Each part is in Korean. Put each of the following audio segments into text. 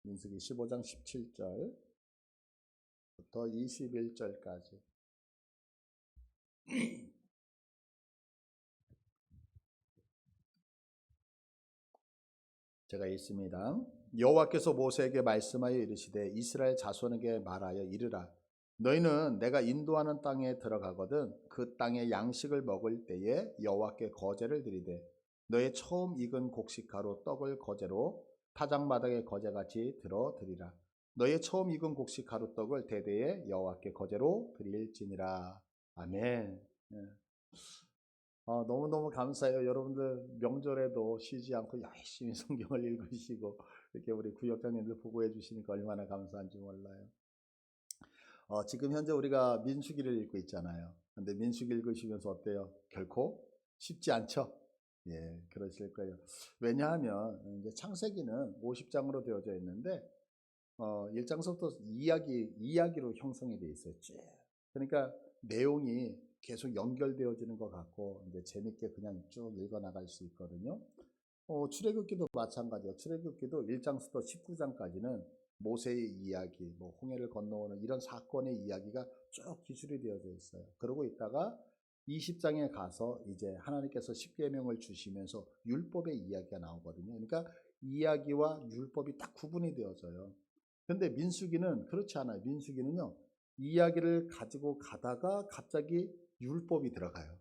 민수기 15장 17절부터 21절까지. 제가 읽습니다. 여호와께서 모세에게 말씀하여 이르시되 이스라엘 자손에게 말하여 이르라. 너희는 내가 인도하는 땅에 들어가거든 그 땅의 양식을 먹을 때에 여호와께 거제를 드리되 너의 처음 익은 곡식가루 떡을 거제로 타작마당의 거제같이 들어 드리라. 너의 처음 익은 곡식가루 떡을 대대에 여호와께 거제로 드릴지니라. 아멘. 너무너무 감사해요. 여러분들 명절에도 쉬지 않고 열심히 성경을 읽으시고 이렇게 우리 구역장님들 보고해 주시니까 얼마나 감사한지 몰라요. 지금 현재 우리가 민수기를 읽고 있잖아요. 근데 민수기 읽으시면서 어때요? 결코 쉽지 않죠? 예, 그러실 거예요. 왜냐하면 이제 창세기는 50장으로 되어져 있는데 1장서부터 이야기로 형성이 되어 있어요. 쭉. 그러니까 내용이 계속 연결되어지는 것 같고 이제 재밌게 그냥 쭉 읽어 나갈 수 있거든요. 출애굽기도 마찬가지예요. 출애굽기도 1장부터 19장까지는 모세의 이야기, 뭐 홍해를 건너오는 이런 사건의 이야기가 쭉 기술이 되어져 있어요. 그러고 있다가 20장에 가서 이제 하나님께서 십계명을 주시면서 율법의 이야기가 나오거든요. 그러니까 이야기와 율법이 딱 구분이 되어져요. 근데 민수기는 그렇지 않아요. 민수기는요, 이야기를 가지고 가다가 갑자기 율법이 들어가요.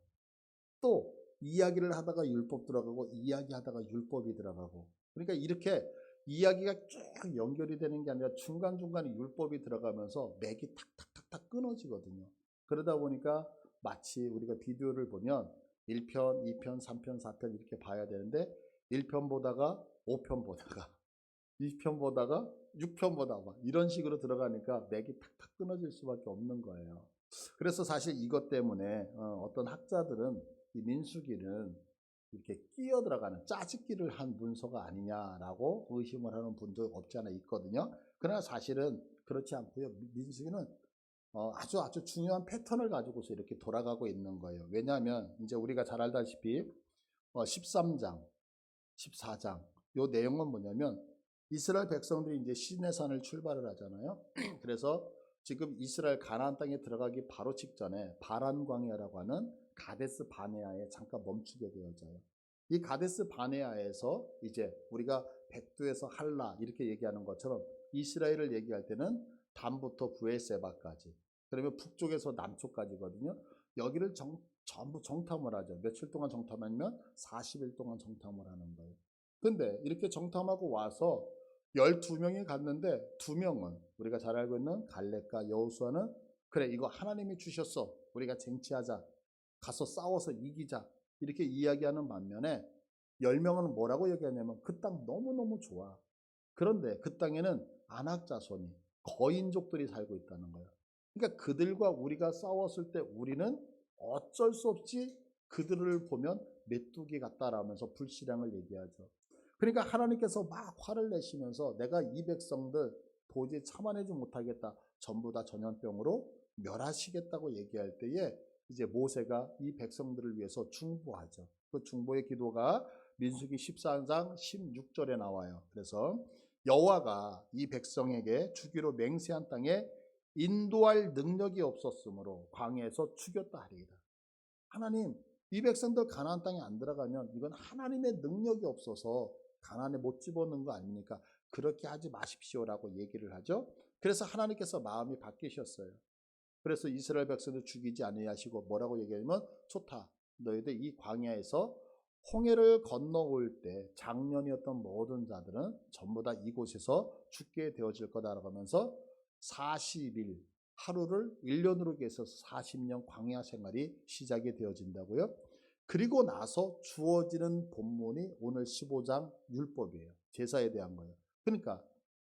또 이야기를 하다가 율법 들어가고 이야기하다가 율법이 들어가고, 그러니까 이렇게 이야기가 쭉 연결이 되는 게 아니라 중간중간에 율법이 들어가면서 맥이 탁탁탁탁 끊어지거든요. 그러다 보니까 마치 우리가 비디오를 보면 1편, 2편, 3편, 4편 이렇게 봐야 되는데 1편 보다가 5편 보다가 2편 보다가 6편 보다가 이런 식으로 들어가니까 맥이 탁탁 끊어질 수밖에 없는 거예요. 그래서 사실 이것 때문에 어떤 학자들은 이 민수기는 이렇게 끼어 들어가는 짜집기를 한 문서가 아니냐라고 의심을 하는 분도 없지 않아 있거든요. 그러나 사실은 그렇지 않고요. 민수기는 아주 중요한 패턴을 가지고서 이렇게 돌아가고 있는 거예요. 왜냐하면 이제 우리가 잘 알다시피 13장, 14장 요 내용은 뭐냐면 이스라엘 백성들이 이제 시내산을 출발을 하잖아요. 그래서 지금 이스라엘 가나안 땅에 들어가기 바로 직전에 바란 광야라고 하는 가데스 바네아에 잠깐 멈추게 되어져요. 이 가데스 바네아에서 이제 우리가 백두에서 할라 이렇게 얘기하는 것처럼 이스라엘을 얘기할 때는 단부터 브에세바까지, 그러면 북쪽에서 남쪽까지거든요. 여기를 전부 정탐을 하죠. 며칠 동안 정탐하면 40일 동안 정탐을 하는 거예요. 근데 이렇게 정탐하고 와서 12명이 갔는데 2명은 우리가 잘 알고 있는 갈렙과 여호수아는 그래 이거 하나님이 주셨어, 우리가 쟁취하자, 가서 싸워서 이기자 이렇게 이야기하는 반면에 10명은 뭐라고 얘기하냐면 그 땅 너무너무 좋아. 그런데 그 땅에는 아낙 자손이 거인족들이 살고 있다는 거예요. 그러니까 그들과 우리가 싸웠을 때 우리는 어쩔 수 없이 그들을 보면 메뚜기 같다라면서 불신앙을 얘기하죠. 그러니까 하나님께서 막 화를 내시면서 내가 이 백성들 도저히 참아내지 못하겠다, 전부 다 전염병으로 멸하시겠다고 얘기할 때에 이제 모세가 이 백성들을 위해서 중보하죠. 그 중보의 기도가 민수기 14장 16절에 나와요. 그래서 여호와가 이 백성에게 주기로 맹세한 땅에 인도할 능력이 없었으므로 광야에서 죽였다 하리이다. 하나님, 이 백성들 가나안 땅에 안 들어가면 이건 하나님의 능력이 없어서 가나안에 못 집어넣는 거 아닙니까? 그렇게 하지 마십시오라고 얘기를 하죠. 그래서 하나님께서 마음이 바뀌셨어요. 그래서 이스라엘 백성들 죽이지 아니하시고 뭐라고 얘기하냐면 좋다, 너희들 이 광야에서 홍해를 건너올 때 장년이었던 모든 자들은 전부 다 이곳에서 죽게 되어질 거다라고 하면서 40일, 하루를 1년으로 계셔서 40년 광야 생활이 시작이 되어진다고요. 그리고 나서 주어지는 본문이 오늘 15장 율법이에요. 제사에 대한 거예요. 그러니까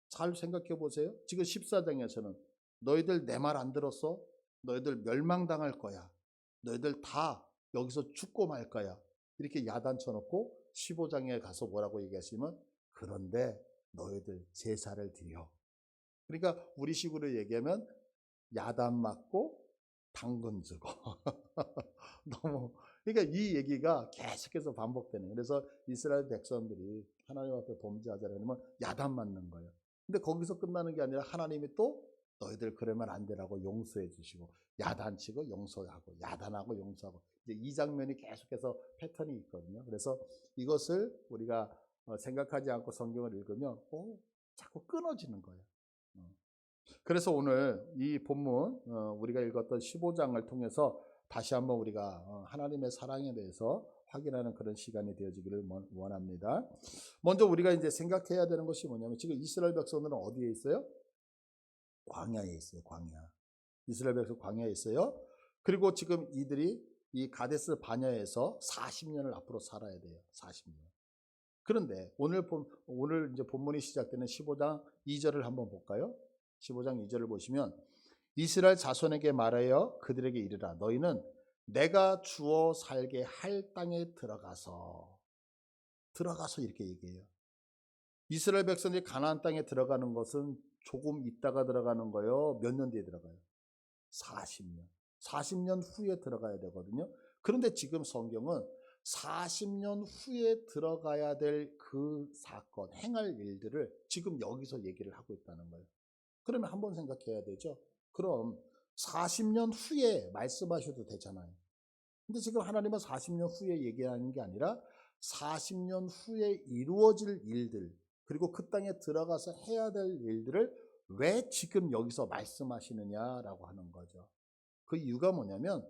잘 생각해 보세요. 지금 14장에서는 너희들 내 말 안 들었어? 너희들 멸망당할 거야. 너희들 다 여기서 죽고 말 거야. 이렇게 야단쳐놓고 15장에 가서 뭐라고 얘기하시면 그런데 너희들 제사를 드려. 그러니까 우리식으로 얘기하면 야단 맞고 당근 주고 너무, 그러니까 이 얘기가 계속해서 반복되는. 그래서 이스라엘 백성들이 하나님 앞에 범죄하자면 야단 맞는 거예요. 근데 거기서 끝나는 게 아니라 하나님이 또 너희들 그러면 안 되라고 용서해 주시고, 야단치고 용서하고, 야단하고 용서하고, 이제 이 장면이 계속해서 패턴이 있거든요. 그래서 이것을 우리가 생각하지 않고 성경을 읽으면 자꾸 끊어지는 거예요. 그래서 오늘 이 본문 우리가 읽었던 15장을 통해서 다시 한번 우리가 하나님의 사랑에 대해서 확인하는 그런 시간이 되어지기를 원합니다. 먼저 우리가 이제 생각해야 되는 것이 뭐냐면, 지금 이스라엘 백성들은 어디에 있어요? 광야에 있어요. 광야. 이스라엘 백성 광야에 있어요. 그리고 지금 이들이 이 가데스 바냐에서 40년을 앞으로 살아야 돼요. 40년. 그런데 오늘 이제 본문이 시작되는 15장 2절을 한번 볼까요? 15장 2절을 보시면, 이스라엘 자손에게 말하여 그들에게 이르라. 너희는 내가 주어 살게 할 땅에 들어가서 이렇게 얘기해요. 이스라엘 백성들이 가나안 땅에 들어가는 것은 조금 있다가 들어가는 거예요? 몇 년 뒤에 들어가요? 40년. 40년 후에 들어가야 되거든요. 그런데 지금 성경은 40년 후에 들어가야 될 그 사건, 행할 일들을 지금 여기서 얘기를 하고 있다는 거예요. 그러면 한번 생각해야 되죠. 그럼 40년 후에 말씀하셔도 되잖아요. 근데 지금 하나님은 40년 후에 얘기하는 게 아니라 40년 후에 이루어질 일들, 그리고 그 땅에 들어가서 해야 될 일들을 왜 지금 여기서 말씀하시느냐라고 하는 거죠. 그 이유가 뭐냐면,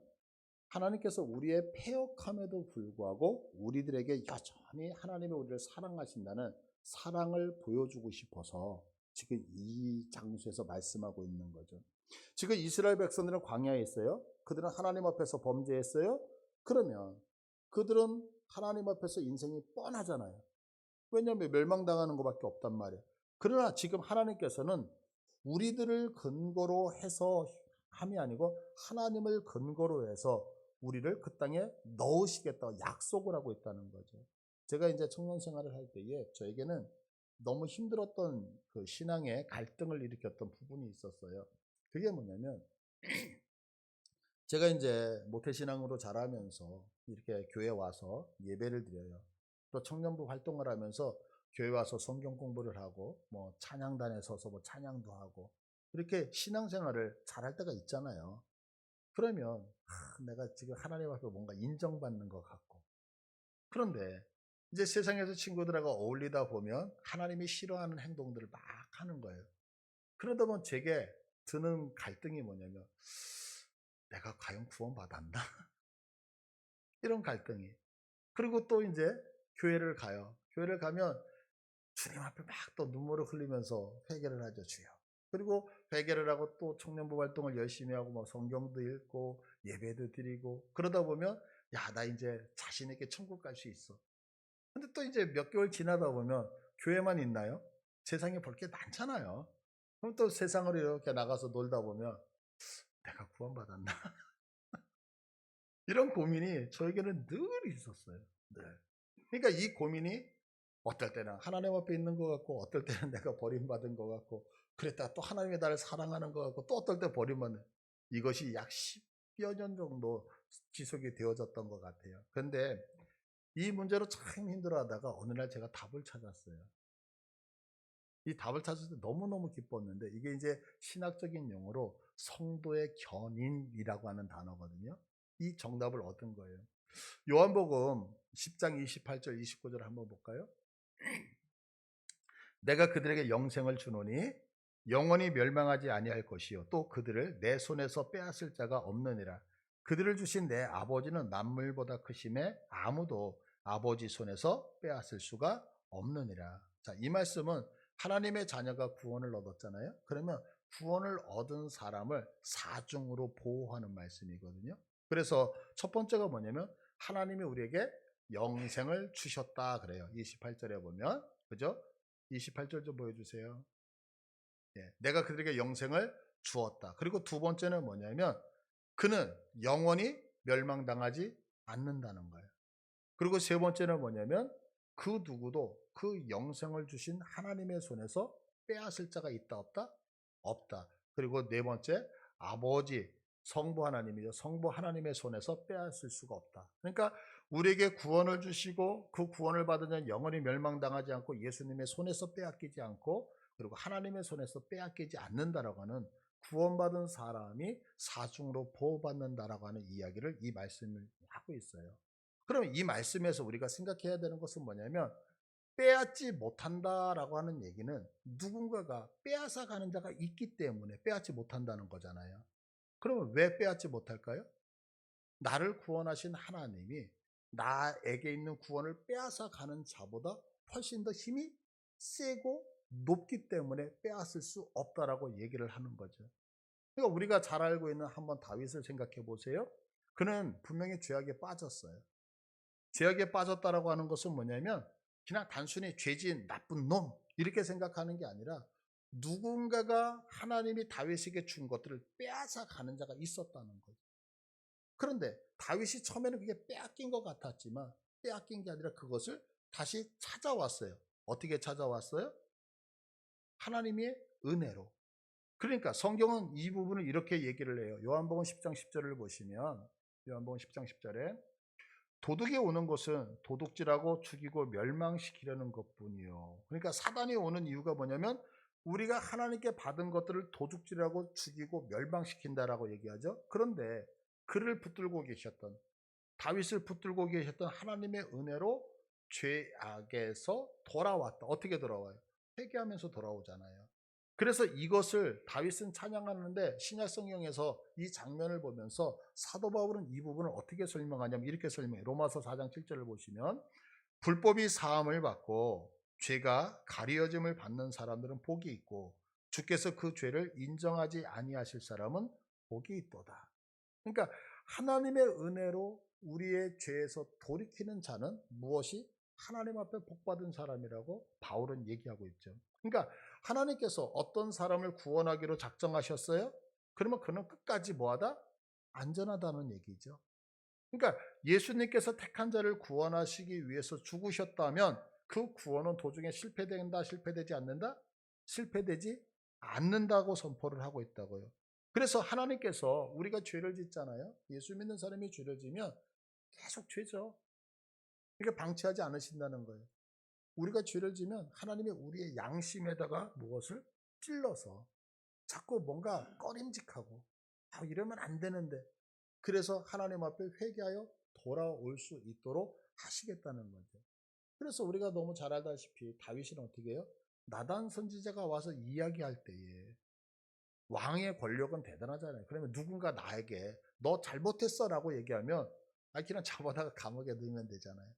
하나님께서 우리의 패역함에도 불구하고 우리들에게 여전히 하나님이 우리를 사랑하신다는 사랑을 보여주고 싶어서 지금 이 장소에서 말씀하고 있는 거죠. 지금 이스라엘 백성들은 광야에 있어요. 그들은 하나님 앞에서 범죄했어요. 그러면 그들은 하나님 앞에서 인생이 뻔하잖아요. 왜냐하면 멸망당하는 것밖에 없단 말이에요. 그러나 지금 하나님께서는 우리들을 근거로 해서 함이 아니고 하나님을 근거로 해서 우리를 그 땅에 넣으시겠다고 약속을 하고 있다는 거죠. 제가 이제 청년 생활을 할 때에 저에게는 너무 힘들었던 그 신앙의 갈등을 일으켰던 부분이 있었어요. 그게 뭐냐면, 제가 이제 모태신앙으로 자라면서 이렇게 교회 와서 예배를 드려요. 또 청년부 활동을 하면서 교회 와서 성경 공부를 하고, 뭐 찬양단에 서서 뭐 찬양도 하고, 이렇게 신앙생활을 잘할 때가 있잖아요. 그러면 내가 지금 하나님 앞에 뭔가 인정받는 것 같고, 그런데 이제 세상에서 친구들하고 어울리다 보면 하나님이 싫어하는 행동들을 막 하는 거예요. 그러다 보면 제게 드는 갈등이 뭐냐면, 내가 과연 구원받았나? 이런 갈등이. 그리고 또 이제 교회를 가요. 교회를 가면 주님 앞에 막 또 눈물을 흘리면서 회개를 하죠, 주여. 그리고 회개를 하고 또 청년부 활동을 열심히 하고 막 성경도 읽고 예배도 드리고, 그러다 보면 나 이제 자신 있게 천국 갈 수 있어. 근데 또 이제 몇 개월 지나다 보면 교회만 있나요? 세상에 볼 게 많잖아요. 그럼 또 세상으로 이렇게 나가서 놀다 보면 내가 구원받았나? 이런 고민이 저에게는 늘 있었어요. 늘. 그러니까 이 고민이 어떨 때는 하나님 앞에 있는 것 같고, 어떨 때는 내가 버림받은 것 같고, 그랬다가 또 하나님이 나를 사랑하는 것 같고, 또 어떨 때 버림받는, 이것이 약 10여 년 정도 지속이 되어졌던 것 같아요. 그런데 이 문제로 참 힘들어하다가 어느 날 제가 답을 찾았어요. 이 답을 찾을 때 너무너무 기뻤는데, 이게 이제 신학적인 용어로 성도의 견인이라고 하는 단어거든요. 이 정답을 얻은 거예요. 요한복음 10장 28절 29절 한번 볼까요? 내가 그들에게 영생을 주노니 영원히 멸망하지 아니할 것이요 또 그들을 내 손에서 빼앗을 자가 없느니라. 그들을 주신 내 아버지는 만물보다 크심에 아무도 아버지 손에서 빼앗을 수가 없느니라. 자, 이 말씀은 하나님의 자녀가 구원을 얻었잖아요. 그러면 구원을 얻은 사람을 사중으로 보호하는 말씀이거든요. 그래서 첫 번째가 뭐냐면, 하나님이 우리에게 영생을 주셨다 그래요. 28절에 보면, 그죠? 28절 좀 보여주세요. 내가 그들에게 영생을 주었다. 그리고 두 번째는 뭐냐면, 그는 영원히 멸망당하지 않는다는 거예요. 그리고 세 번째는 뭐냐면, 그 누구도 그 영생을 주신 하나님의 손에서 빼앗을 자가 있다 없다? 없다. 그리고 네 번째, 아버지 성부 하나님이죠. 성부 하나님의 손에서 빼앗을 수가 없다. 그러니까 우리에게 구원을 주시고 그 구원을 받은 자는 영원히 멸망당하지 않고 예수님의 손에서 빼앗기지 않고 그리고 하나님의 손에서 빼앗기지 않는다라고 하는 구원받은 사람이 사중으로 보호받는다라고 하는 이야기를 이 말씀을 하고 있어요. 그러면 이 말씀에서 우리가 생각해야 되는 것은 뭐냐면 빼앗지 못한다라고 하는 얘기는 누군가가 빼앗아 가는 자가 있기 때문에 빼앗지 못한다는 거잖아요. 그러면 왜 빼앗지 못할까요? 나를 구원하신 하나님이 나에게 있는 구원을 빼앗아 가는 자보다 훨씬 더 힘이 세고 높기 때문에 빼앗을 수 없다라고 얘기를 하는 거죠. 그러니까 우리가 잘 알고 있는 한번 다윗을 생각해 보세요. 그는 분명히 죄악에 빠졌어요. 죄악에 빠졌다라고 하는 것은 뭐냐면 그냥 단순히 죄진 나쁜 놈 이렇게 생각하는 게 아니라 누군가가 하나님이 다윗에게 준 것들을 빼앗아 가는 자가 있었다는 거죠. 그런데 다윗이 처음에는 그게 빼앗긴 것 같았지만 빼앗긴 게 아니라 그것을 다시 찾아왔어요. 어떻게 찾아왔어요? 하나님의 은혜로. 그러니까 성경은 이 부분을 이렇게 얘기를 해요. 요한복음 10장 10절을 보시면 요한복음 10장 10절에 도둑이 오는 것은 도둑질하고 죽이고 멸망시키려는 것뿐이요. 그러니까 사단이 오는 이유가 뭐냐면 우리가 하나님께 받은 것들을 도둑질하고 죽이고 멸망시킨다라고 얘기하죠. 그런데 그를 붙들고 계셨던 다윗을 붙들고 계셨던 하나님의 은혜로 죄악에서 돌아왔다. 어떻게 돌아와요? 회개하면서 돌아오잖아요. 그래서 이것을 다윗은 찬양하는데 신약 성경에서 이 장면을 보면서 사도 바울은 이 부분을 어떻게 설명하냐면 이렇게 설명해요. 로마서 4장 7절을 보시면 불법이 사함을 받고 죄가 가리어짐을 받는 사람들은 복이 있고 주께서 그 죄를 인정하지 아니하실 사람은 복이 있도다. 그러니까 하나님의 은혜로 우리의 죄에서 돌이키는 자는 무엇이 하나님 앞에 복받은 사람이라고 바울은 얘기하고 있죠. 그러니까 하나님께서 어떤 사람을 구원하기로 작정하셨어요? 그러면 그는 끝까지 뭐하다? 안전하다는 얘기죠. 그러니까 예수님께서 택한 자를 구원하시기 위해서 죽으셨다면 그 구원은 도중에 실패된다, 실패되지 않는다? 실패되지 않는다고 선포를 하고 있다고요. 그래서 하나님께서 우리가 죄를 짓잖아요. 예수 믿는 사람이 죄를 지면 계속 죄죠. 이게 방치하지 않으신다는 거예요. 우리가 죄를 지면 하나님이 우리의 양심에다가 무엇을 찔러서 자꾸 뭔가 꺼림직하고 이러면 안 되는데 그래서 하나님 앞에 회개하여 돌아올 수 있도록 하시겠다는 거죠. 그래서 우리가 너무 잘 알다시피 다윗은 어떻게 해요? 나단 선지자가 와서 이야기할 때에 왕의 권력은 대단하잖아요. 그러면 누군가 나에게 너 잘못했어 라고 얘기하면 그냥 잡아다가 감옥에 넣으면 되잖아요.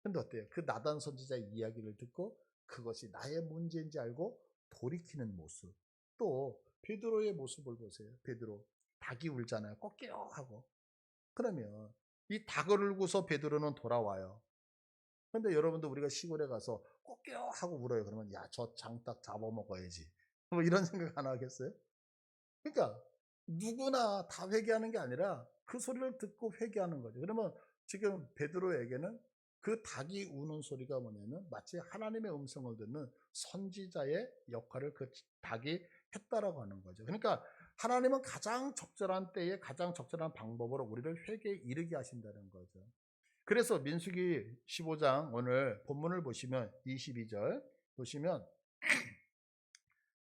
근데 어때요? 그 나단 선지자의 이야기를 듣고 그것이 나의 문제인지 알고 돌이키는 모습. 또 베드로의 모습을 보세요. 베드로 닭이 울잖아요. 꺾여 하고. 그러면 이 닭을 울고서 베드로는 돌아와요. 근데 여러분도 우리가 시골에 가서 꺾여 하고 울어요. 그러면 야, 저 장닭 잡아먹어야지. 뭐 이런 생각 안 하겠어요? 그러니까 누구나 다 회개하는 게 아니라 그 소리를 듣고 회개하는 거죠. 그러면 지금 베드로에게는 그 닭이 우는 소리가 뭐냐면 마치 하나님의 음성을 듣는 선지자의 역할을 그 닭이 했다라고 하는 거죠. 그러니까 하나님은 가장 적절한 때에 가장 적절한 방법으로 우리를 회개에 이르게 하신다는 거죠. 그래서 민수기 15장 오늘 본문을 보시면 22절 보시면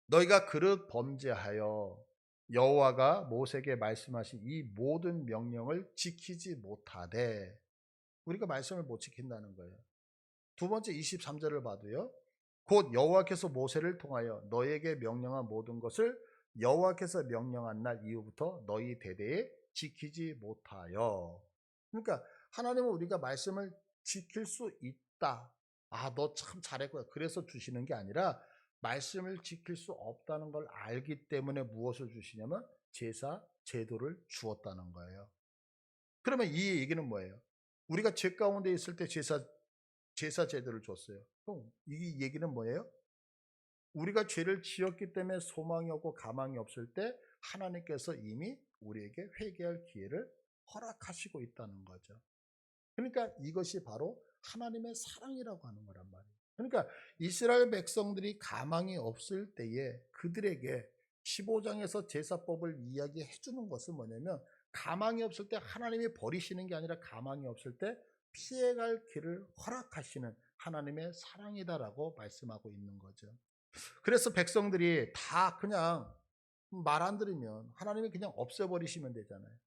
너희가 그릇 범죄하여 여호와가 모세에게 말씀하신 이 모든 명령을 지키지 못하되 우리가 말씀을 못 지킨다는 거예요. 두 번째 23절을 봐도요. 곧 여호와께서 모세를 통하여 너에게 명령한 모든 것을 여호와께서 명령한 날 이후부터 너희 대대에 지키지 못하여. 그러니까 하나님은 우리가 말씀을 지킬 수 있다. 너 참 잘했고요. 그래서 주시는 게 아니라 말씀을 지킬 수 없다는 걸 알기 때문에 무엇을 주시냐면 제사, 제도를 주었다는 거예요. 그러면 이 얘기는 뭐예요? 우리가 죄 가운데 있을 때 제사 제도를 줬어요. 그럼 이 얘기는 뭐예요? 우리가 죄를 지었기 때문에 소망이 없고 가망이 없을 때 하나님께서 이미 우리에게 회개할 기회를 허락하시고 있다는 거죠. 그러니까 이것이 바로 하나님의 사랑이라고 하는 거란 말이에요. 그러니까 이스라엘 백성들이 가망이 없을 때에 그들에게 15장에서 제사법을 이야기해 주는 것은 뭐냐면 가망이 없을 때 하나님이 버리시는 게 아니라 가망이 없을 때 피해갈 길을 허락하시는 하나님의 사랑이다라고 말씀하고 있는 거죠. 그래서 백성들이 다 그냥 말 안 들으면 하나님이 그냥 없애버리시면 되잖아요.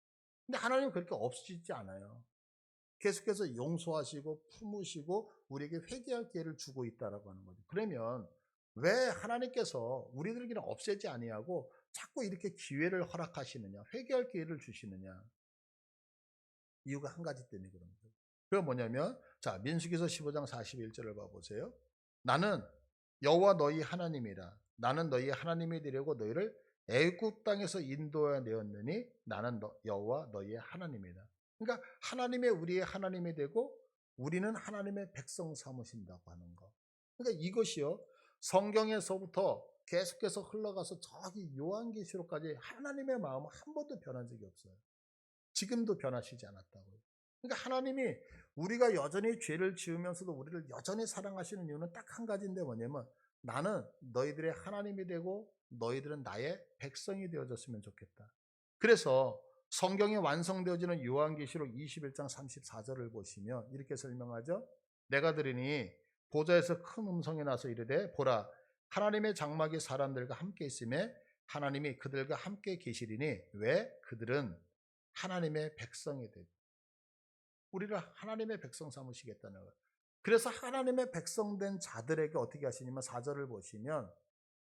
근데 하나님은 그렇게 없으시지 않아요. 계속해서 용서하시고 품으시고 우리에게 회개할 기회를 주고 있다라고 하는 거죠. 그러면 왜 하나님께서 우리들에게는 없애지 아니하고 자꾸 이렇게 기회를 허락하시느냐, 회개할 기회를 주시느냐? 이유가 한 가지 때문에 그런 거예요. 그게 뭐냐면, 자, 민수기서 15장 41절을 봐보세요. 나는 여호와 너희 하나님이라. 나는 너희 하나님이 되려고 너희를 애굽 땅에서 인도해 내었느니 나는 여호와 너희의 하나님이다. 그러니까 하나님의 우리의 하나님이 되고 우리는 하나님의 백성 삼으신다고 하는 거. 그러니까 이것이요, 성경에서부터 계속해서 흘러가서 저기 요한계시록까지 하나님의 마음은 한 번도 변한 적이 없어요. 지금도 변하시지 않았다고요. 그러니까 하나님이 우리가 여전히 죄를 지으면서도 우리를 여전히 사랑하시는 이유는 딱 한 가지인데 뭐냐면, 나는 너희들의 하나님이 되고 너희들은 나의 백성이 되어졌으면 좋겠다. 그래서 성경이 완성되어지는 요한계시록 21장 34절을 보시면 이렇게 설명하죠. 내가 들으니 보좌에서 큰 음성이 나서 이르되 보라, 하나님의 장막이 사람들과 함께 있음에 하나님이 그들과 함께 계시리니 왜? 그들은 하나님의 백성이 되고 우리를 하나님의 백성 삼으시겠다는 거예요. 그래서 하나님의 백성된 자들에게 어떻게 하시냐면 4절을 보시면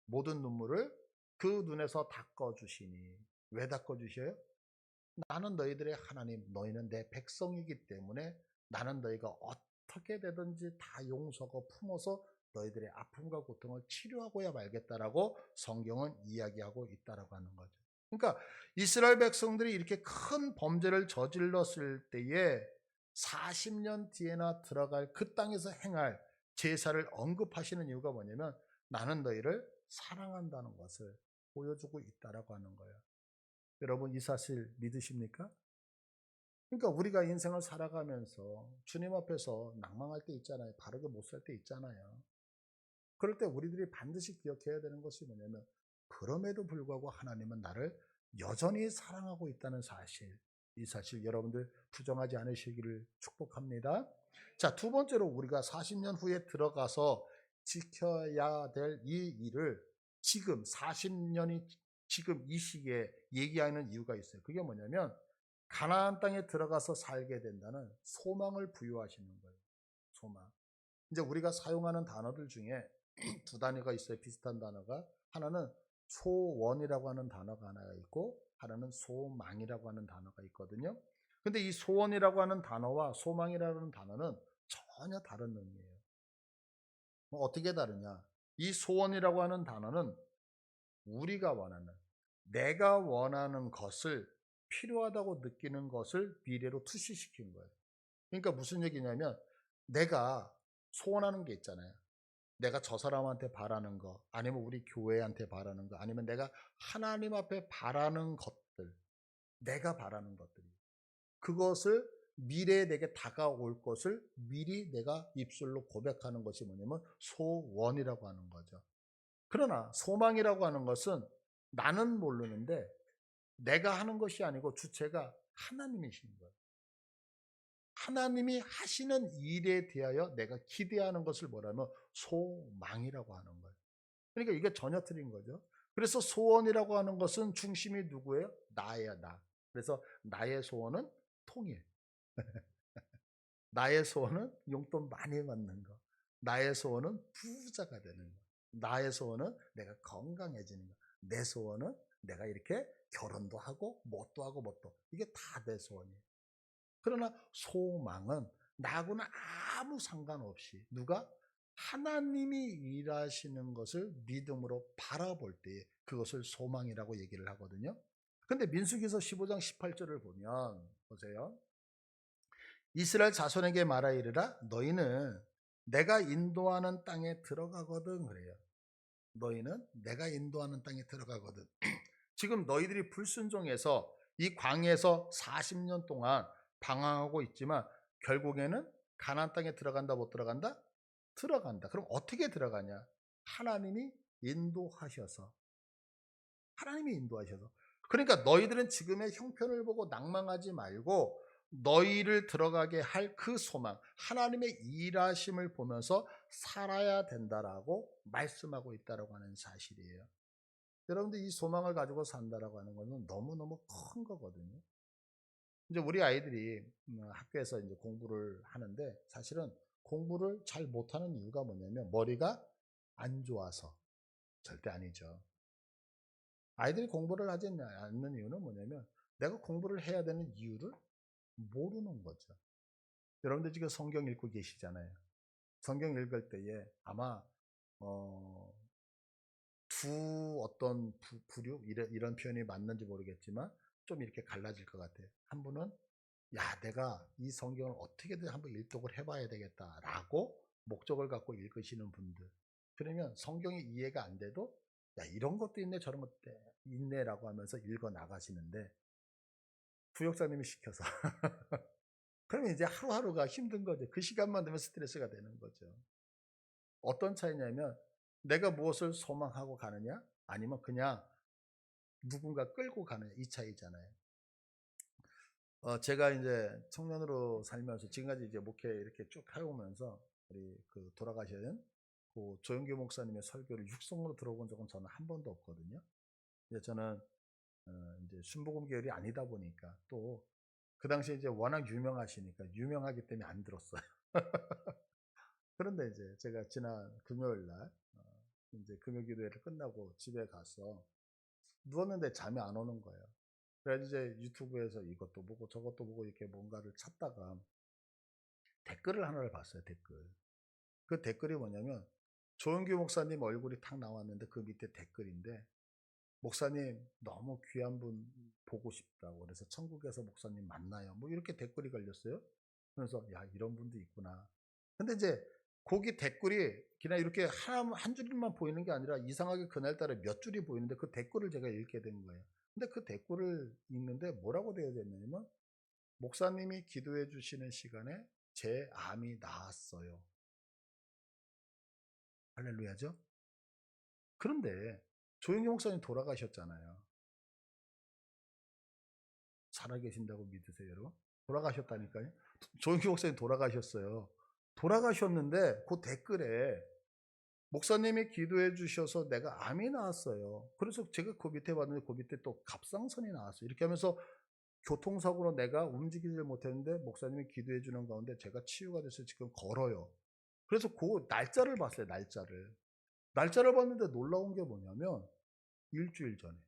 모든 눈물을 그 눈에서 닦아주시니. 왜 닦아주셔요? 나는 너희들의 하나님, 너희는 내 백성이기 때문에 나는 너희가 어떻게 되든지 다 용서하고 품어서 너희들의 아픔과 고통을 치료하고야 말겠다라고 성경은 이야기하고 있다라고 하는 거죠. 그러니까 이스라엘 백성들이 이렇게 큰 범죄를 저질렀을 때에 40년 뒤에나 들어갈 그 땅에서 행할 제사를 언급하시는 이유가 뭐냐면 나는 너희를 사랑한다는 것을 보여주고 있다라고 하는 거예요. 여러분, 이 사실 믿으십니까? 그러니까 우리가 인생을 살아가면서 주님 앞에서 낭망할 때 있잖아요. 바르게 못 살 때 있잖아요. 그럴 때 우리들이 반드시 기억해야 되는 것이 뭐냐면 그럼에도 불구하고 하나님은 나를 여전히 사랑하고 있다는 사실, 이 사실 여러분들 부정하지 않으시기를 축복합니다. 자, 두 번째로 우리가 40년 후에 들어가서 지켜야 될 이 일을 지금 40년이 지금 이 시기에 얘기하는 이유가 있어요. 그게 뭐냐면 가나안 땅에 들어가서 살게 된다는 소망을 부여하시는 거예요. 소망. 이제 우리가 사용하는 단어들 중에 두 단어가 있어요. 비슷한 단어가. 하나는 소원이라고 하는 단어가 하나가 있고 하나는 소망이라고 하는 단어가 있거든요. 근데 이 소원이라고 하는 단어와 소망이라고 하는 단어는 전혀 다른 의미예요. 어떻게 다르냐? 이 소원이라고 하는 단어는 우리가 원하는, 내가 원하는 것을 필요하다고 느끼는 것을 미래로 투시시킨 거예요. 그러니까 무슨 얘기냐면 내가 소원하는 게 있잖아요. 내가 저 사람한테 바라는 거, 아니면 우리 교회한테 바라는 거, 아니면 내가 하나님 앞에 바라는 것들, 내가 바라는 것들이 그것을 미래에 내게 다가올 것을 미리 내가 입술로 고백하는 것이 뭐냐면 소원이라고 하는 거죠. 그러나 소망이라고 하는 것은 나는 모르는데 내가 하는 것이 아니고 주체가 하나님이신 거예요. 하나님이 하시는 일에 대하여 내가 기대하는 것을 뭐라면 소망이라고 하는 거예요. 그러니까 이게 전혀 틀린 거죠. 그래서 소원이라고 하는 것은 중심이 누구예요? 나예요, 나. 그래서 나의 소원은 통일. 나의 소원은 용돈 많이 받는 거. 나의 소원은 부자가 되는 거. 나의 소원은 내가 건강해지는 거. 내 소원은 내가 이렇게 결혼도 하고 뭣도 하고 뭣도. 이게 다 내 소원이에요. 그러나 소망은 나하고는 아무 상관없이 누가 하나님이 일하시는 것을 믿음으로 바라볼 때에 그것을 소망이라고 얘기를 하거든요. 근데 민수기서 15장 18절을 보면 보세요. 이스라엘 자손에게 말하 이르라 너희는 내가 인도하는 땅에 들어가거든 그래요. 너희는 내가 인도하는 땅에 들어가거든. 지금 너희들이 불순종해서 이 광야에서 40년 동안 방황하고 있지만 결국에는 가나안 땅에 들어간다 못 들어간다? 들어간다. 그럼 어떻게 들어가냐? 하나님이 인도하셔서. 하나님이 인도하셔서. 그러니까 너희들은 지금의 형편을 보고 낭망하지 말고 너희를 들어가게 할 그 소망, 하나님의 일하심을 보면서 살아야 된다라고 말씀하고 있다라고 하는 사실이에요. 여러분들 이 소망을 가지고 산다라고 하는 것은 너무너무 큰 거거든요. 이제 우리 아이들이 학교에서 이제 공부를 하는데 사실은 공부를 잘 못하는 이유가 뭐냐면 머리가 안 좋아서 절대 아니죠. 아이들이 공부를 하지 않는 이유는 뭐냐면 내가 공부를 해야 되는 이유를 모르는 거죠. 여러분들 지금 성경 읽고 계시잖아요. 성경 읽을 때에 아마 어, 두 어떤 부류 이런 표현이 맞는지 모르겠지만 좀 이렇게 갈라질 것 같아요. 한 분은 야 내가 이 성경을 어떻게든 한번 일독을 해봐야 되겠다라고 목적을 갖고 읽으시는 분들. 그러면 성경이 이해가 안 돼도 야 이런 것도 있네 저런 것도 있네라고 하면서 읽어 나가시는데 부역사님이 시켜서 그러면 이제 하루하루가 힘든 거죠. 그 시간만 되면 스트레스가 되는 거죠. 어떤 차이냐면 내가 무엇을 소망하고 가느냐 아니면 그냥 누군가 끌고 가느냐 이 차이잖아요. 제가 이제 청년으로 살면서 지금까지 이제 목회 이렇게 쭉 해오면서 우리 그 돌아가신 그 조영규 목사님의 설교를 육성으로 들어본 적은 저는 한 번도 없거든요. 이제 저는 이제 순복음 계열이 아니다 보니까 또 그 당시에 이제 워낙 유명하시니까 유명하기 때문에 안 들었어요. 그런데 이제 제가 지난 금요일 날 이제 금요 기도회를 끝나고 집에 가서 누웠는데 잠이 안 오는 거예요. 그래서 이제 유튜브에서 이것도 보고 저것도 보고 이렇게 뭔가를 찾다가 댓글을 하나를 봤어요. 댓글. 그 댓글이 뭐냐면 조은규 목사님 얼굴이 탁 나왔는데 그 밑에 댓글인데 목사님 너무 귀한 분 보고 싶다고 그래서 천국에서 목사님 만나요. 뭐 이렇게 댓글이 걸렸어요. 그래서 야 이런 분도 있구나. 근데 이제 거기 댓글이 그냥 이렇게 한 줄만 보이는 게 아니라 이상하게 그날따라 몇 줄이 보이는데 그 댓글을 제가 읽게 된 거예요. 근데 그 댓글을 읽는데 뭐라고 되어 있냐면 목사님이 기도해 주시는 시간에 제 암이 나았어요. 할렐루야죠. 그런데 조영기 목사님 돌아가셨잖아요. 살아계신다고 믿으세요, 여러분? 돌아가셨다니까요. 조영기 목사님 돌아가셨어요. 돌아가셨는데 그 댓글에 목사님이 기도해 주셔서 내가 암이 나왔어요. 그래서 제가 그 밑에 봤는데 그 밑에 또 갑상선이 나왔어요. 이렇게 하면서 교통사고로 내가 움직이질 못했는데 목사님이 기도해 주는 가운데 제가 치유가 돼서 지금 걸어요. 그래서 그 날짜를 봤어요. 날짜를 봤는데 놀라운 게 뭐냐면 일주일 전에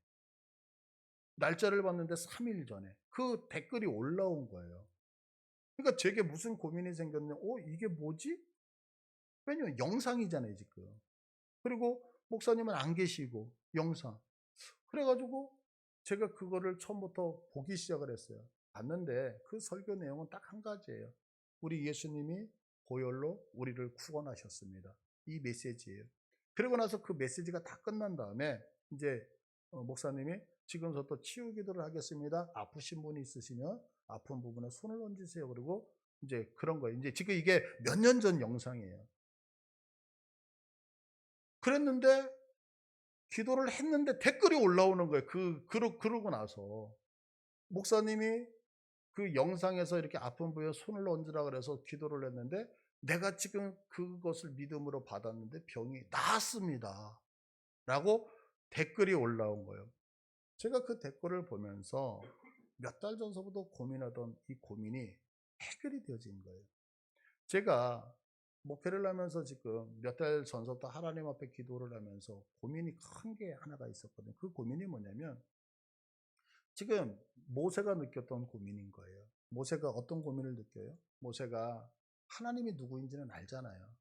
날짜를 봤는데 3일 전에 그 댓글이 올라온 거예요. 그러니까 제게 무슨 고민이 생겼냐 이게 뭐지? 왜냐면 영상이잖아요 지금. 그리고 목사님은 안 계시고 영상. 그래가지고 제가 그거를 처음부터 보기 시작을 했어요. 봤는데 그 설교 내용은 딱 한 가지예요. 우리 예수님이 보혈로 우리를 구원하셨습니다. 이 메시지예요. 그러고 나서 그 메시지가 다 끝난 다음에 이제 목사님이 지금부터 치유 기도를 하겠습니다. 아프신 분이 있으시면 아픈 부분에 손을 얹으세요. 그리고 이제 그런 거예요. 이제 지금 이게 몇 년 전 영상이에요. 그랬는데 기도를 했는데 댓글이 올라오는 거예요. 그러고 나서 목사님이 그 영상에서 이렇게 아픈 부위에 손을 얹으라 그래서 기도를 했는데 내가 지금 그것을 믿음으로 받았는데 병이 나았습니다. 라고 댓글이 올라온 거예요. 제가 그 댓글을 보면서 몇 달 전서부터 고민하던 이 고민이 해결이 되어진 거예요. 제가 목회를 하면서 지금 몇 달 전서부터 하나님 앞에 기도를 하면서 고민이 큰 게 하나가 있었거든요. 그 고민이 뭐냐면 지금 모세가 느꼈던 고민인 거예요. 모세가 어떤 고민을 느껴요? 모세가 하나님이 누구인지는 알잖아요.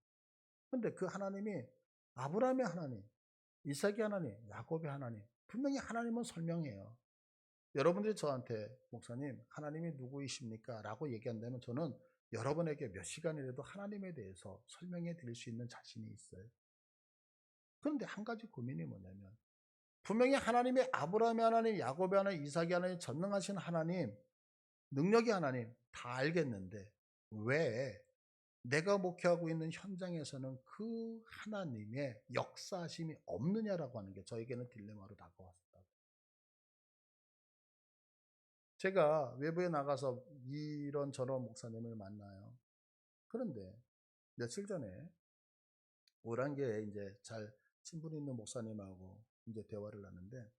근데 그 하나님이 아브라함의 하나님, 이삭의 하나님, 야곱의 하나님, 분명히 하나님은 설명해요. 여러분들이 저한테 목사님 하나님이 누구이십니까? 라고 얘기한다면 저는 여러분에게 몇 시간이라도 하나님에 대해서 설명해 드릴 수 있는 자신이 있어요. 그런데 한 가지 고민이 뭐냐면 분명히 하나님이 아브라함의 하나님, 야곱의 하나님, 이삭의 하나님, 전능하신 하나님, 능력의 하나님 다 알겠는데 왜 내가 목회하고 있는 현장에서는 그 하나님의 역사하심이 없느냐라고 하는 게 저에게는 딜레마로 다가왔어요. 제가 외부에 나가서 이런저런 목사님을 만나요. 그런데 며칠 전에 오란교에 이제 잘 친분 있는 목사님하고 이제 대화를 하는데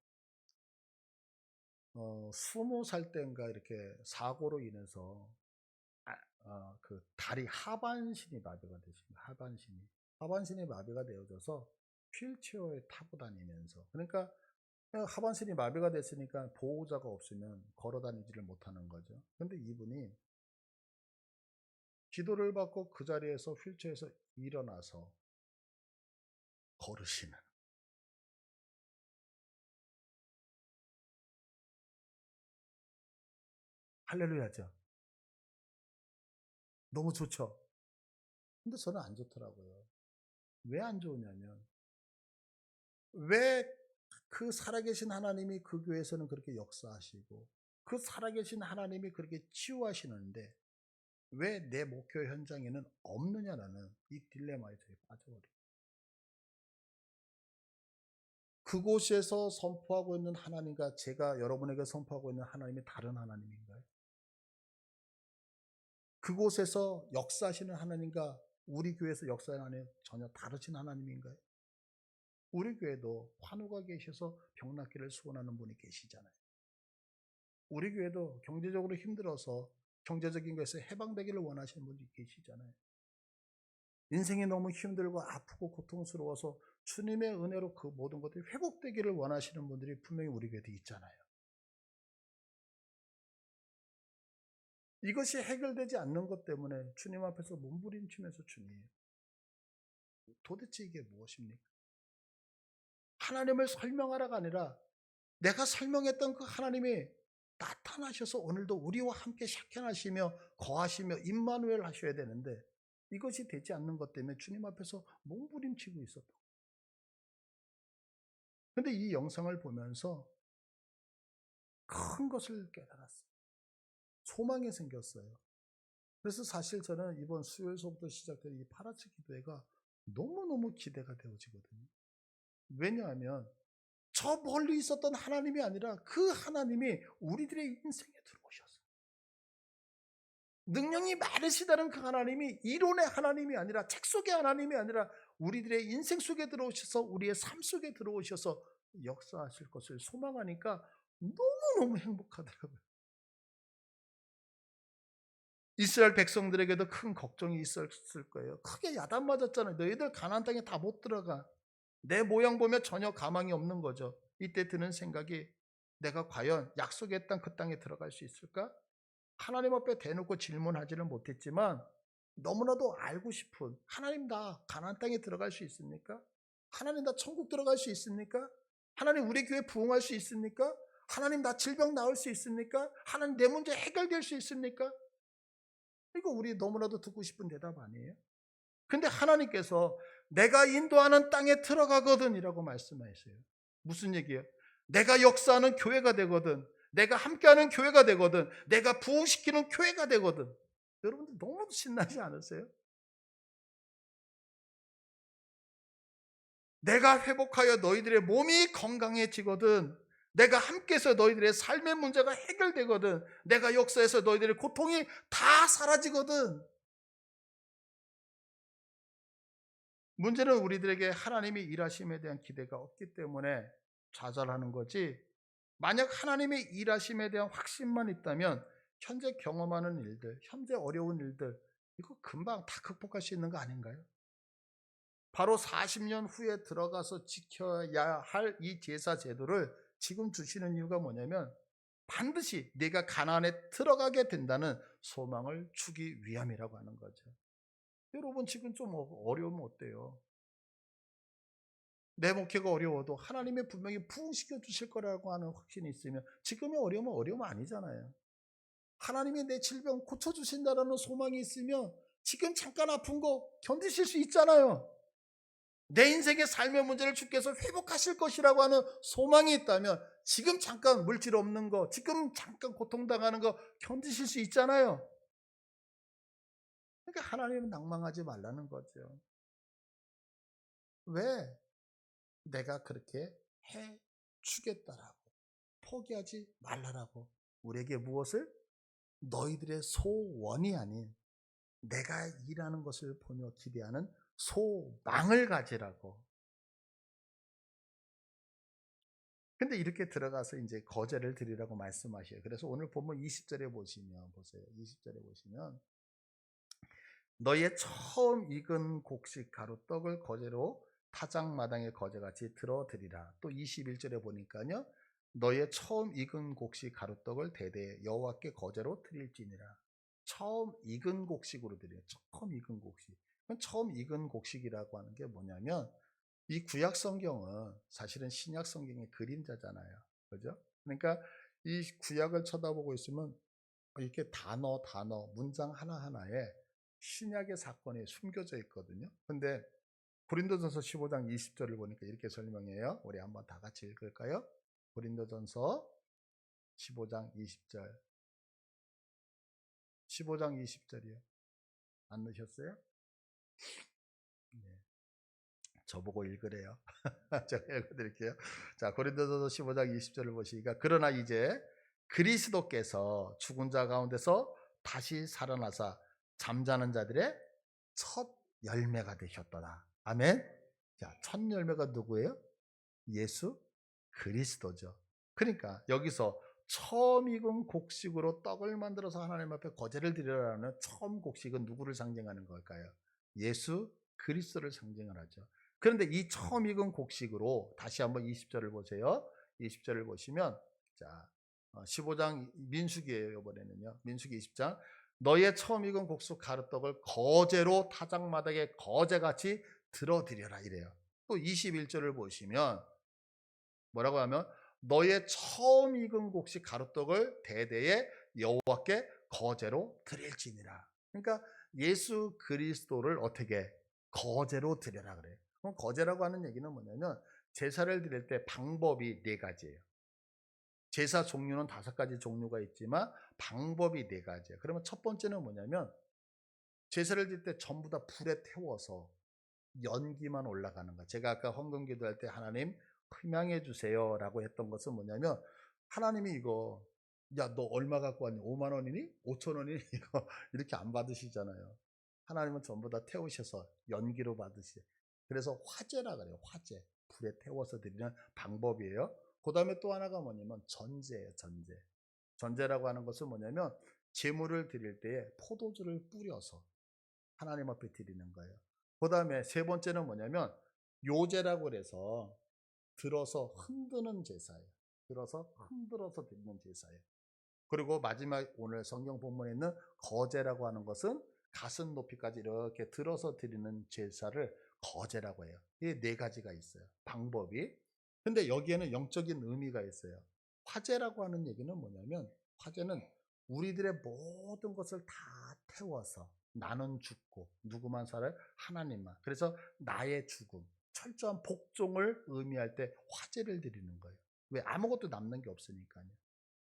20살 때인가 이렇게 사고로 인해서 그 다리 하반신이 마비가 되십니다. 하반신이 마비가 되어져서 휠체어에 타고 다니면서, 그러니까 하반신이 마비가 됐으니까 보호자가 없으면 걸어 다니지를 못하는 거죠. 근데 이분이 기도를 받고 그 자리에서 휠체어에서 일어나서 걸으시는, 할렐루야죠. 너무 좋죠. 근데 저는 안 좋더라고요. 왜 안 좋으냐면, 왜 그 살아계신 하나님이 그 교회에서는 그렇게 역사하시고 그 살아계신 하나님이 그렇게 치유하시는데 왜 내 목표 현장에는 없느냐라는 이 딜레마에 저희 빠져버려요. 그곳에서 선포하고 있는 하나님과 제가 여러분에게 선포하고 있는 하나님이 다른 하나님인가요? 그곳에서 역사하시는 하나님과 우리 교회에서 역사하는 하나님 전혀 다르신 하나님인가요? 우리 교회도 환우가 계셔서 병 낫기를 소원하는 분이 계시잖아요. 우리 교회도 경제적으로 힘들어서 경제적인 것에서 해방되기를 원하시는 분이 계시잖아요. 인생이 너무 힘들고 아프고 고통스러워서 주님의 은혜로 그 모든 것들이 회복되기를 원하시는 분들이 분명히 우리 교회도 있잖아요. 이것이 해결되지 않는 것 때문에 주님 앞에서 몸부림치면서 주님, 도대체 이게 무엇입니까? 하나님을 설명하라가 아니라 내가 설명했던 그 하나님이 나타나셔서 오늘도 우리와 함께 샤켄하시며 거하시며 임마누엘 하셔야 되는데 이것이 되지 않는 것 때문에 주님 앞에서 몸부림치고 있었던 거예요. 그런데 이 영상을 보면서 큰 것을 깨달았어요. 소망이 생겼어요. 그래서 사실 저는 이번 수요일서부터 시작된 이 파라치 기도회가 너무너무 기대가 되어지거든요. 왜냐하면 저 멀리 있었던 하나님이 아니라 그 하나님이 우리들의 인생에 들어오셨어요. 능력이 많으시다는 그 하나님이 이론의 하나님이 아니라 책 속의 하나님이 아니라 우리들의 인생 속에 들어오셔서 우리의 삶 속에 들어오셔서 역사하실 것을 소망하니까 너무너무 행복하더라고요. 이스라엘 백성들에게도 큰 걱정이 있었을 거예요. 크게 야단 맞았잖아요. 너희들 가나안 땅에 다 못 들어가. 내 모양 보면 전혀 가망이 없는 거죠. 이때 드는 생각이 내가 과연 약속의 땅 그 땅에 들어갈 수 있을까? 하나님 앞에 대놓고 질문하지는 못했지만 너무나도 알고 싶은, 하나님 나 가나안 땅에 들어갈 수 있습니까? 하나님 나 천국 들어갈 수 있습니까? 하나님 우리 교회 부흥할 수 있습니까? 하나님 나 질병 나을 수 있습니까? 하나님 내 문제 해결될 수 있습니까? 이거 우리 너무나도 듣고 싶은 대답 아니에요? 근데 하나님께서 내가 인도하는 땅에 들어가거든 이라고 말씀하셨어요. 무슨 얘기예요? 내가 역사하는 교회가 되거든, 내가 함께하는 교회가 되거든, 내가 부흥시키는 교회가 되거든. 여러분들 너무 신나지 않으세요? 내가 회복하여 너희들의 몸이 건강해지거든, 내가 함께해서 너희들의 삶의 문제가 해결되거든, 내가 역사해서 너희들의 고통이 다 사라지거든. 문제는 우리들에게 하나님이 일하심에 대한 기대가 없기 때문에 좌절하는 거지, 만약 하나님의 일하심에 대한 확신만 있다면 현재 경험하는 일들, 현재 어려운 일들 이거 금방 다 극복할 수 있는 거 아닌가요? 바로 40년 후에 들어가서 지켜야 할 이 제사 제도를 지금 주시는 이유가 뭐냐면 반드시 네가 가나안에 들어가게 된다는 소망을 주기 위함이라고 하는 거죠. 여러분 지금 좀 어려우면 어때요? 내 목회가 어려워도 하나님이 분명히 부흥시켜 주실 거라고 하는 확신이 있으면 지금의 어려움은 어려움 아니잖아요. 하나님이 내 질병 고쳐주신다는 소망이 있으면 지금 잠깐 아픈 거 견디실 수 있잖아요. 내 인생의 삶의 문제를 주께서 회복하실 것이라고 하는 소망이 있다면 지금 잠깐 물질 없는 거, 지금 잠깐 고통당하는 거 견디실 수 있잖아요. 그러니까 하나님은 낭망하지 말라는 거죠. 왜? 내가 그렇게 해 주겠다라고, 포기하지 말라라고 우리에게 무엇을? 너희들의 소원이 아닌 내가 일하는 것을 보며 기대하는 소망을 가지라고. 근데 이렇게 들어가서 이제 거제를 드리라고 말씀하셔요. 그래서 오늘 본문 20절에 보시면 보세요. 20절에 보시면 너희의 처음 익은 곡식 가루 떡을 거제로 타작마당에 거제같이 들어드리라. 또 21절에 보니까요. 너희의 처음 익은 곡식 가루떡을 대대에 여호와께 거제로 드릴지니라. 처음 익은 곡식으로 드려요. 처음 익은 곡식. 처음 익은 곡식이라고 하는 게 뭐냐면 이 구약 성경은 사실은 신약 성경의 그림자잖아요. 그죠? 그러니까 이 구약을 쳐다보고 있으면 이렇게 단어, 문장 하나하나에 신약의 사건이 숨겨져 있거든요. 근데 고린도전서 15장 20절을 보니까 이렇게 설명해요. 우리 한번 다 같이 읽을까요? 고린도전서 15장 20절. 15장 20절이요. 안 넣으셨어요? 네. 저보고 읽으래요. 제가 읽어드릴게요. 자, 고린도전서 15장 20절을 보시니까 그러나 이제 그리스도께서 죽은 자 가운데서 다시 살아나사 잠자는 자들의 첫 열매가 되셨더라. 아멘. 자, 첫 열매가 누구예요? 예수 그리스도죠. 그러니까 여기서 처음 익은 곡식으로 떡을 만들어서 하나님 앞에 거제를 드리라는 처음 곡식은 누구를 상징하는 걸까요? 예수 그리스도를 상징을 하죠. 그런데 이 처음 익은 곡식으로 다시 한번 20절을 보세요. 20절을 보시면 자 15장 민수기예요. 이번에는요. 민수기 20장 너의 처음 익은 곡식 가루떡을 거제로 타작마당에 거제같이 들어드려라 이래요. 또 21절을 보시면 뭐라고 하면 너의 처음 익은 곡식 가루떡을 대대에 여호와께 거제로 드릴지니라. 그러니까 예수 그리스도를 어떻게 거제로 드려라 그래요. 그럼 거제라고 하는 얘기는 뭐냐면 제사를 드릴 때 방법이 네 가지예요. 제사 종류는 5가지 종류가 있지만 방법이 4가지예요. 그러면 첫 번째는 뭐냐면 제사를 드릴 때 전부 다 불에 태워서 연기만 올라가는 거. 제가 아까 헌금 기도할 때 하나님 희망해 주세요라고 했던 것은 뭐냐면 하나님이 이거 야 너 얼마 갖고 왔니? 5만 원이니? 5천 원이니? 이거 이렇게 안 받으시잖아요. 하나님은 전부 다 태우셔서 연기로 받으시. 그래서 화제라 그래요. 화제. 불에 태워서 드리는 방법이에요. 그다음에 또 하나가 뭐냐면 전제예요. 전제. 전제라고 하는 것은 뭐냐면 제물을 드릴 때에 포도주를 뿌려서 하나님 앞에 드리는 거예요. 그 다음에 세 번째는 뭐냐면 요제라고 그래서 들어서 흔드는 제사예요. 들어서 흔들어서 드리는 제사예요. 그리고 마지막 오늘 성경 본문에 있는 거제라고 하는 것은 가슴 높이까지 이렇게 들어서 드리는 제사를 거제라고 해요. 이 4가지가 있어요. 방법이. 근데 여기에는 영적인 의미가 있어요. 화제라고 하는 얘기는 뭐냐면 화제는 우리들의 모든 것을 다 태워서 나는 죽고 누구만 살아요? 하나님만. 그래서 나의 죽음, 철저한 복종을 의미할 때 화제를 드리는 거예요. 왜? 아무것도 남는 게 없으니까요.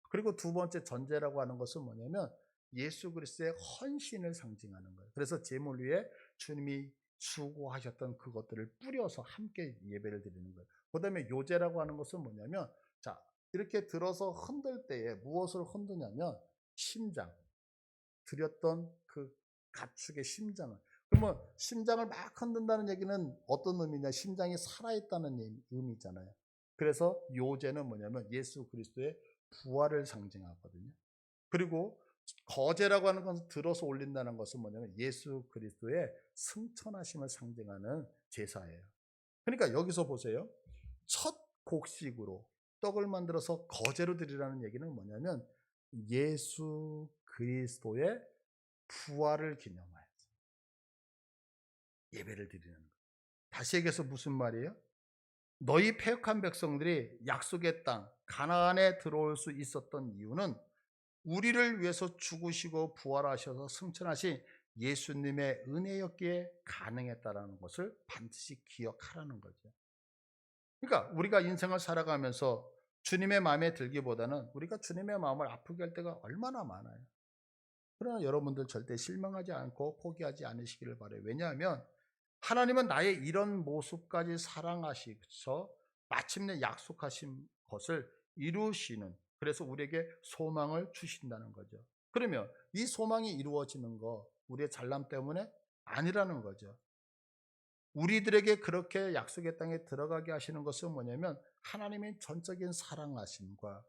그리고 두 번째 전제라고 하는 것은 뭐냐면 예수 그리스도의 헌신을 상징하는 거예요. 그래서 제물 위에 주님이 수고하셨던 그것들을 뿌려서 함께 예배를 드리는 거예요. 그 다음에 요제라고 하는 것은 뭐냐면 자 이렇게 들어서 흔들 때에 무엇을 흔드냐면 심장, 드렸던 그 가축의 심장을. 그러면 심장을 막 흔든다는 얘기는 어떤 의미냐? 심장이 살아있다는 의미잖아요. 그래서 요제는 뭐냐면 예수 그리스도의 부활을 상징하거든요. 그리고 거제라고 하는 것은 들어서 올린다는 것은 뭐냐면 예수 그리스도의 승천하심을 상징하는 제사예요. 그러니까 여기서 보세요. 첫 곡식으로 떡을 만들어서 거제로 드리라는 얘기는 뭐냐면 예수 그리스도의 부활을 기념하여서 예배를 드리는 거예요. 다시 얘기해서 무슨 말이에요? 너희 패역한 백성들이 약속의 땅 가나안에 들어올 수 있었던 이유는 우리를 위해서 죽으시고 부활하셔서 승천하신 예수님의 은혜였기에 가능했다라는 것을 반드시 기억하라는 거죠. 그러니까 우리가 인생을 살아가면서 주님의 마음에 들기보다는 우리가 주님의 마음을 아프게 할 때가 얼마나 많아요. 그러나 여러분들 절대 실망하지 않고 포기하지 않으시기를 바라요. 왜냐하면 하나님은 나의 이런 모습까지 사랑하셔서 마침내 약속하신 것을 이루시는 그래서 우리에게 소망을 주신다는 거죠. 그러면 이 소망이 이루어지는 거 우리의 잘남 때문에 아니라는 거죠. 우리들에게 그렇게 약속의 땅에 들어가게 하시는 것은 뭐냐면 하나님의 전적인 사랑하심과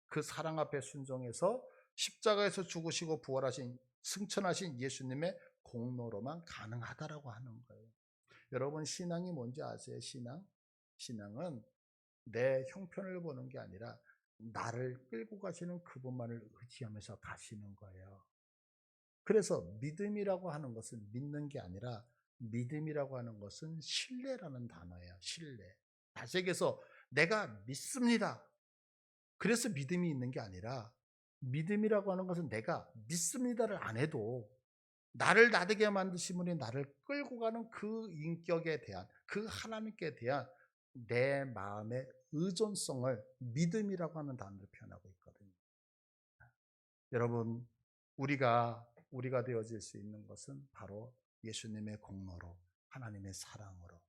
그 사랑 앞에 순종해서 십자가에서 죽으시고 부활하신 승천하신 예수님의 공로로만 가능하다라고 하는 거예요. 여러분 신앙이 뭔지 아세요? 신앙은 내 형편을 보는 게 아니라 나를 끌고 가시는 그분만을 의지하면서 가시는 거예요. 그래서 믿음이라고 하는 것은 믿는 게 아니라 믿음이라고 하는 것은 신뢰라는 단어예요. 신뢰. 다시 얘기해서 내가 믿습니다. 그래서 믿음이 있는 게 아니라 믿음이라고 하는 것은 내가 믿습니다를 안 해도 나를 나되게 만드신 분이 나를 끌고 가는 그 인격에 대한 그 하나님께 대한 내 마음의 의존성을 믿음이라고 하는 단어로 표현하고 있거든요. 여러분, 우리가 되어질 수 있는 것은 바로 예수님의 공로로 하나님의 사랑으로.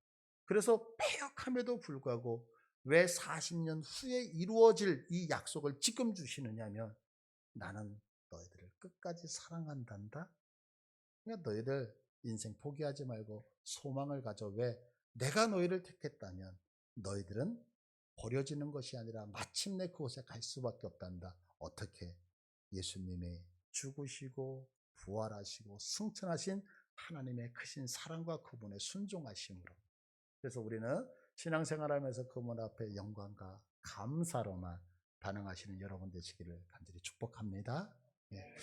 그래서 패역함에도 불구하고 왜 40년 후에 이루어질 이 약속을 지금 주시느냐면 나는 너희들을 끝까지 사랑한단다. 그러니까 너희들 인생 포기하지 말고 소망을 가져. 왜? 내가 너희를 택했다면 너희들은 버려지는 것이 아니라 마침내 그곳에 갈 수밖에 없단다. 어떻게? 예수님의 죽으시고 부활하시고 승천하신 하나님의 크신 사랑과 그분의 순종하심으로. 그래서 우리는 신앙생활하면서 그분 앞에 영광과 감사로만 반응하시는 여러분 되시기를 간절히 축복합니다. 예.